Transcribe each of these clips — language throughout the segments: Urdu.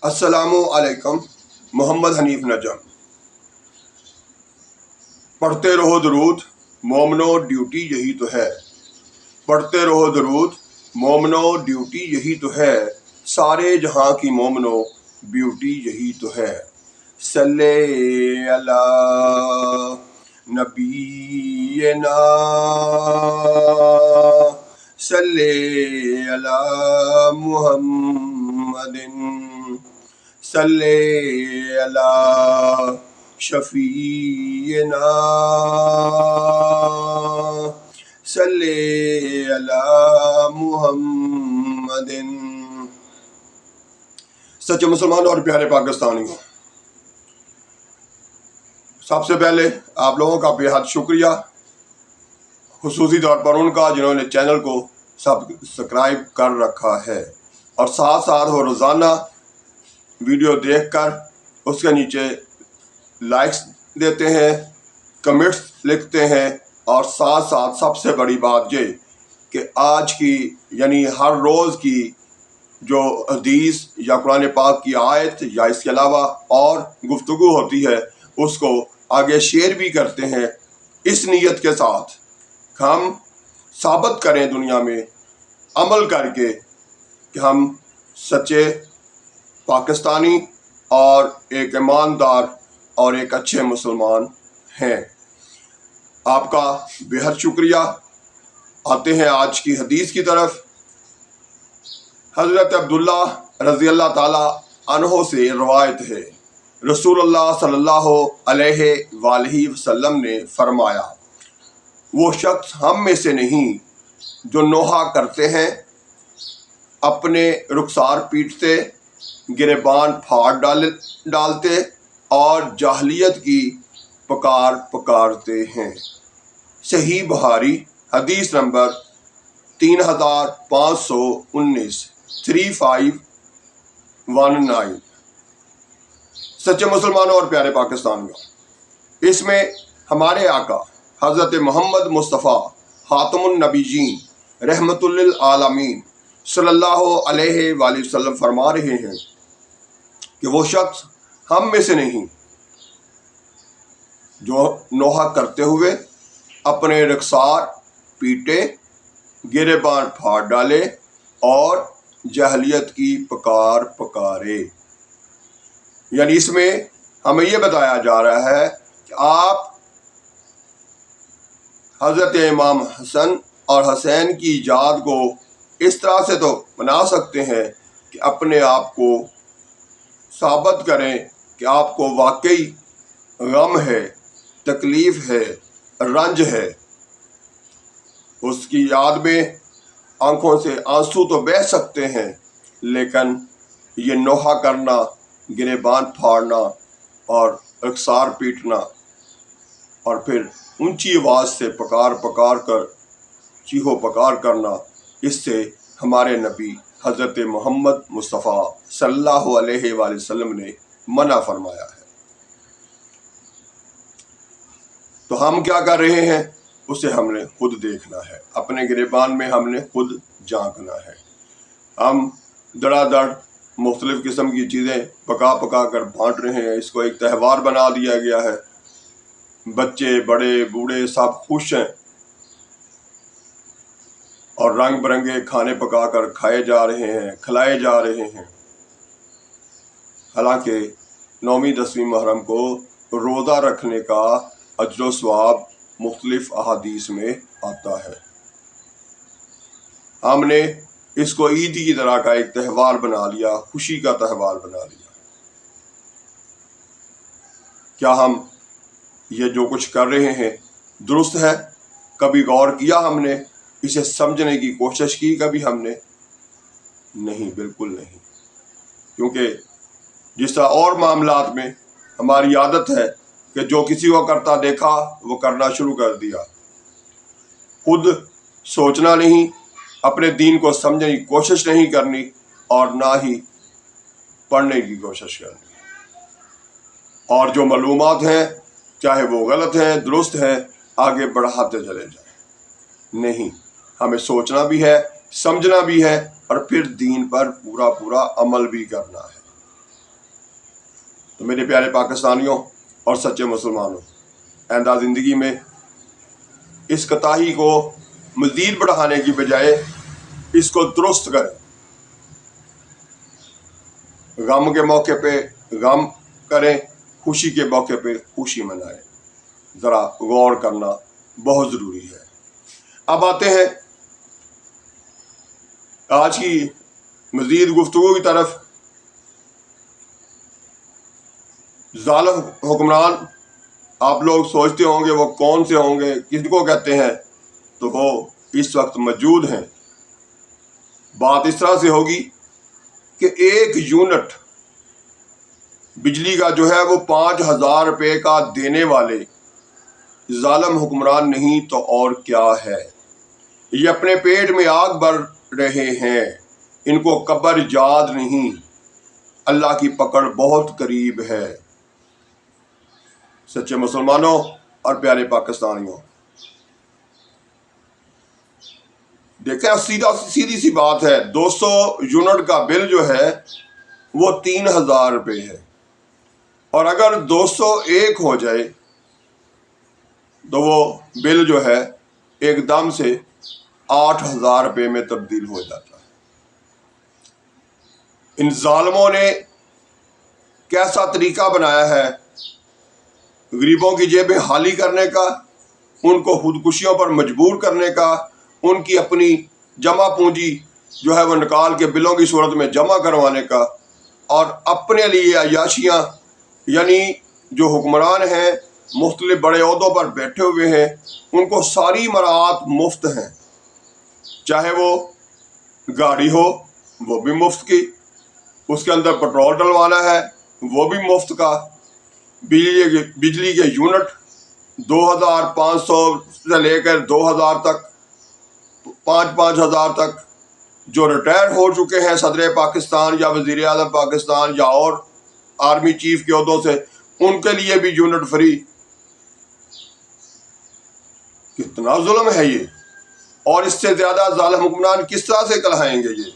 السلام علیکم۔ محمد حنیف نجم۔ پڑھتے رہو درود مومنو، ڈیوٹی یہی تو ہے۔ پڑھتے رہو درود مومنو، ڈیوٹی یہی تو ہے۔ سارے جہاں کی مومنو، بیوٹی یہی تو ہے۔ صلی علی نبینا، صلی علی محمد، صلی علی شفیعنا، صلی علی محمد۔ سچے مسلمان اور پیارے پاکستانیوں، سب سے پہلے آپ لوگوں کا بے حد شکریہ، خصوصی طور پر ان کا جنہوں نے چینل کو سبسکرائب کر رکھا ہے اور ساتھ ساتھ وہ روزانہ ویڈیو دیکھ کر اس کے نیچے لائکس دیتے ہیں، کمنٹس لکھتے ہیں، اور ساتھ ساتھ سب سے بڑی بات یہ کہ آج کی یعنی ہر روز کی جو حدیث یا قرآن پاک کی آیت یا اس کے علاوہ اور گفتگو ہوتی ہے اس کو آگے شیئر بھی کرتے ہیں، اس نیت کے ساتھ کہ ہم ثابت کریں دنیا میں عمل کر کے کہ ہم سچے پاکستانی اور ایک ایماندار اور ایک اچھے مسلمان ہیں۔ آپ کا بے حد شکریہ۔ آتے ہیں آج کی حدیث کی طرف۔ حضرت عبداللہ رضی اللہ تعالی عنہ سے روایت ہے، رسول اللہ صلی اللہ علیہ وآلہ وسلم نے فرمایا، وہ شخص ہم میں سے نہیں جو نوحہ کرتے ہیں، اپنے رخسار پیٹتے، گریبان پھاڑ ڈالتے اور جاہلیت کی پکار پکارتے ہیں۔ صحیح بخاری حدیث نمبر 3519، 3519۔ سچے مسلمانوں اور پیارے پاکستانیوں، اس میں ہمارے آقا حضرت محمد مصطفیٰ خاتم النبیین رحمت للعالمین صلی اللہ علیہ وآلہ وسلم فرما رہے ہیں کہ وہ شخص ہم میں سے نہیں جو نوحہ کرتے ہوئے اپنے رخسار پیٹے، گریبان پھاڑ ڈالے اور جاہلیت کی پکار پکارے۔ یعنی اس میں ہمیں یہ بتایا جا رہا ہے کہ آپ حضرت امام حسن اور حسین کی ایجاد کو اس طرح سے تو بنا سکتے ہیں کہ اپنے آپ کو ثابت کریں کہ آپ کو واقعی غم ہے، تکلیف ہے، رنج ہے۔ اس کی یاد میں آنکھوں سے آنسو تو بہہ سکتے ہیں، لیکن یہ نوحہ کرنا، گریبان پھاڑنا اور رخسار پیٹنا اور پھر اونچی آواز سے پکار پکار کر چیخو پکار کرنا، اس سے ہمارے نبی حضرت محمد مصطفیٰ صلی اللہ علیہ وآلہ وسلم نے منع فرمایا ہے۔ تو ہم کیا کر رہے ہیں اسے ہم نے خود دیکھنا ہے، اپنے گریبان میں ہم نے خود جھانکنا ہے۔ ہم دڑا دڑ مختلف قسم کی چیزیں پکا پکا کر بانٹ رہے ہیں، اس کو ایک تہوار بنا دیا گیا ہے، بچے بڑے بوڑھے سب خوش ہیں اور رنگ برنگے کھانے پکا کر کھائے جا رہے ہیں، کھلائے جا رہے ہیں۔ حالانکہ 9ویں 10ویں محرم کو روزہ رکھنے کا اجر و ثواب مختلف احادیث میں آتا ہے۔ ہم نے اس کو عید کی طرح کا ایک تہوار بنا لیا، خوشی کا تہوار بنا لیا۔ کیا ہم یہ جو کچھ کر رہے ہیں درست ہے؟ کبھی غور کیا ہم نے؟ اسے سمجھنے کی کوشش کی کبھی ہم نے؟ نہیں، بالکل نہیں۔ کیونکہ جس طرح اور معاملات میں ہماری عادت ہے کہ جو کسی کو کرتا دیکھا وہ کرنا شروع کر دیا، خود سوچنا نہیں، اپنے دین کو سمجھنے کی کوشش نہیں کرنی اور نہ ہی پڑھنے کی کوشش کرنی، اور جو معلومات ہیں چاہے وہ غلط ہیں درست ہیں آگے بڑھاتے چلے جائیں۔ نہیں، ہمیں سوچنا بھی ہے، سمجھنا بھی ہے اور پھر دین پر پورا عمل بھی کرنا ہے۔ تو میرے پیارے پاکستانیوں اور سچے مسلمانوں، آئندہ زندگی میں اس کوتاہی کو مزید بڑھانے کی بجائے اس کو درست کریں۔ غم کے موقع پہ غم کریں، خوشی کے موقع پہ خوشی منائیں۔ ذرا غور کرنا بہت ضروری ہے۔ اب آتے ہیں آج کی مزید گفتگو کی طرف۔ ظالم حکمران آپ لوگ سوچتے ہوں گے وہ کون سے ہوں گے، کس کو کہتے ہیں، تو وہ اس وقت موجود ہیں۔ بات اس طرح سے ہوگی کہ 1 یونٹ بجلی کا جو ہے وہ 5,000 روپے کا دینے والے ظالم حکمران نہیں تو اور کیا ہے۔ یہ اپنے پیٹ میں آگ بھر رہے ہیں، ان کو قبر یاد نہیں، اللہ کی پکڑ بہت قریب ہے۔ سچے مسلمانوں اور پیارے پاکستانیوں، دیکھیں سیدھی سی بات ہے، 200 یونٹ کا بل جو ہے وہ 3,000 روپے ہے، اور اگر 201 ہو جائے تو وہ بل جو ہے ایک دم سے 8,000 روپے میں تبدیل ہو جاتا ہے۔ ان ظالموں نے کیسا طریقہ بنایا ہے غریبوں کی جیبیں خالی کرنے کا، ان کو خودکشیوں پر مجبور کرنے کا، ان کی اپنی جمع پونجی جو ہے وہ نکال کے بلوں کی صورت میں جمع کروانے کا، اور اپنے لیے عیاشیاں، یعنی جو حکمران ہیں مختلف بڑے عہدوں پر بیٹھے ہوئے ہیں ان کو ساری مراعات مفت ہیں، چاہے وہ گاڑی ہو وہ بھی مفت کی، اس کے اندر پٹرول ڈلوانا ہے وہ بھی مفت کا، بجلی کے یونٹ 2,500 سے لے کر 2,000 تک، 5,000 تک، جو ریٹائر ہو چکے ہیں صدر پاکستان یا وزیر اعظم پاکستان یا اور آرمی چیف کے عہدوں سے، ان کے لیے بھی یونٹ فری۔ کتنا ظلم ہے یہ، اور اس سے زیادہ ظالم حکمران کس طرح سے کہلائیں گے یہ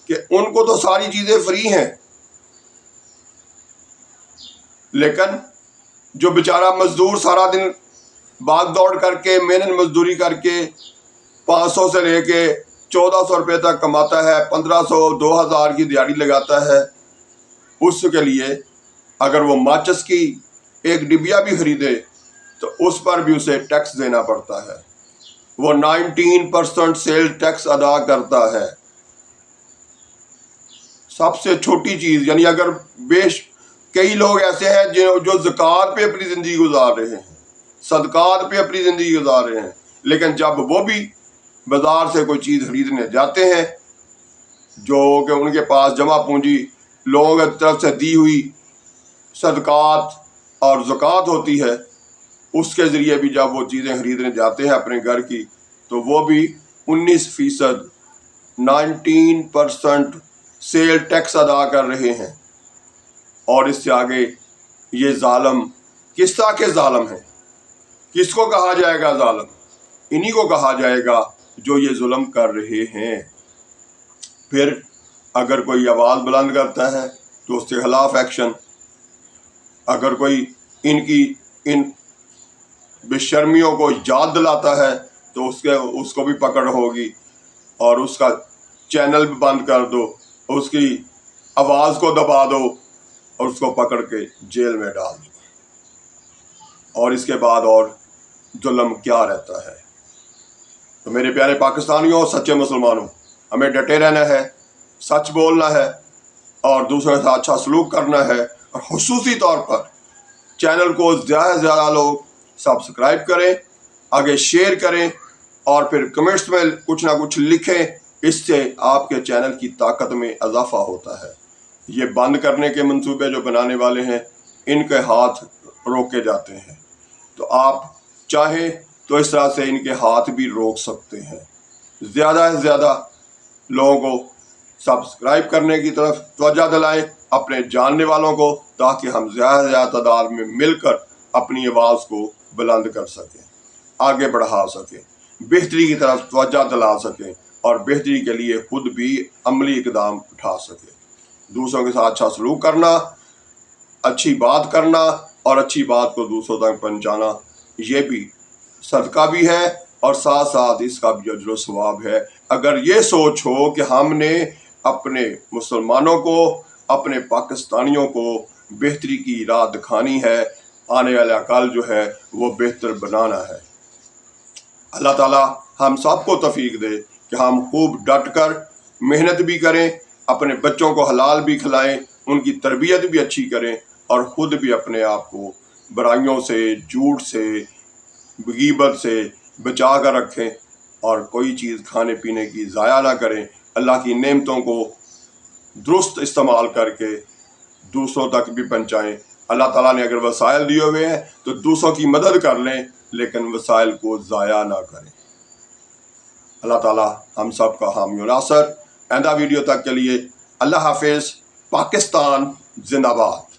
کہ ان کو تو ساری چیزیں فری ہیں، لیکن جو بیچارہ مزدور سارا دن بھاگ دوڑ کر کے محنت مزدوری کر کے 500 سے لے کے 1,400 روپے تک کماتا ہے، 1,500 2,000 کی دیہڑی لگاتا ہے، اس کے لیے اگر وہ ماچس کی ایک ڈبیا بھی خریدے تو اس پر بھی اسے ٹیکس دینا پڑتا ہے، وہ 19% سیل ٹیکس ادا کرتا ہے۔ سب سے چھوٹی چیز، یعنی اگر کئی لوگ ایسے ہیں جو زکوٰۃ پہ اپنی زندگی گزار رہے ہیں، صدقات پہ اپنی زندگی گزار رہے ہیں، لیکن جب وہ بھی بازار سے کوئی چیز خریدنے جاتے ہیں جو کہ ان کے پاس جمع پونجی لوگوں کی طرف سے دی ہوئی صدقات اور زکوٰۃ ہوتی ہے، اس کے ذریعے بھی جب وہ چیزیں خریدنے جاتے ہیں اپنے گھر کی، تو وہ بھی 19% 19% سیل ٹیکس ادا کر رہے ہیں۔ اور اس سے آگے یہ ظالم کس طرح کے ظالم ہیں؟ کس کو کہا جائے گا ظالم؟ انہی کو کہا جائے گا جو یہ ظلم کر رہے ہیں۔ پھر اگر کوئی آواز بلند کرتا ہے تو اس کے خلاف ایکشن، اگر کوئی ان بے شرمیوں کو یاد دلاتا ہے تو اس کو بھی پکڑ ہوگی، اور اس کا چینل بھی بند کر دو، اس کی آواز کو دبا دو اور اس کو پکڑ کے جیل میں ڈال دو، اور اس کے بعد اور ظلم کیا رہتا ہے۔ تو میرے پیارے پاکستانیوں اور سچے مسلمانوں، ہمیں ڈٹے رہنا ہے، سچ بولنا ہے، اور دوسروں کے ساتھ اچھا سلوک کرنا ہے، اور خصوصی طور پر چینل کو زیادہ سے زیادہ لوگ سبسکرائب کریں، آگے شیئر کریں، اور پھر کمنٹس میں کچھ نہ کچھ لکھیں، اس سے آپ کے چینل کی طاقت میں اضافہ ہوتا ہے۔ یہ بند کرنے کے منصوبے جو بنانے والے ہیں ان کے ہاتھ روکے جاتے ہیں، تو آپ چاہیں تو اس طرح سے ان کے ہاتھ بھی روک سکتے ہیں۔ زیادہ سے زیادہ لوگوں کو سبسکرائب کرنے کی طرف توجہ دلائیں، اپنے جاننے والوں کو، تاکہ ہم زیادہ سے زیادہ تعداد میں مل کر اپنی آواز کو بلند کر سکیں، آگے بڑھا سکیں، بہتری کی طرف توجہ دلا سکیں، اور بہتری کے لیے خود بھی عملی اقدام اٹھا سکیں۔ دوسروں کے ساتھ اچھا سلوک کرنا اچھی بات کرنا اور اچھی بات کو دوسروں تک پہنچانا یہ بھی صدقہ بھی ہے اور ساتھ ساتھ اس کا بھی اجر و ثواب ہے۔ اگر یہ سوچ ہو کہ ہم نے اپنے مسلمانوں کو، اپنے پاکستانیوں کو بہتری کی راہ دکھانی ہے، آنے والا کل جو ہے وہ بہتر بنانا ہے۔ اللہ تعالیٰ ہم سب کو توفیق دے کہ ہم خوب ڈٹ کر محنت بھی کریں، اپنے بچوں کو حلال بھی کھلائیں، ان کی تربیت بھی اچھی کریں اور خود بھی اپنے آپ کو برائیوں سے، جھوٹ سے، غیبت سے بچا کر رکھیں اور کوئی چیز کھانے پینے کی ضائع نہ کریں۔ اللہ کی نعمتوں کو درست استعمال کر کے دوسروں تک بھی پہنچائیں۔ اللہ تعالیٰ نے اگر وسائل دیے ہوئے ہیں تو دوسروں کی مدد کر لیں، لیکن وسائل کو ضائع نہ کریں۔ اللہ تعالیٰ ہم سب کا حامی و ناصر۔ آئندہ ویڈیو تک کے لیے اللہ حافظ۔ پاکستان زندہ باد۔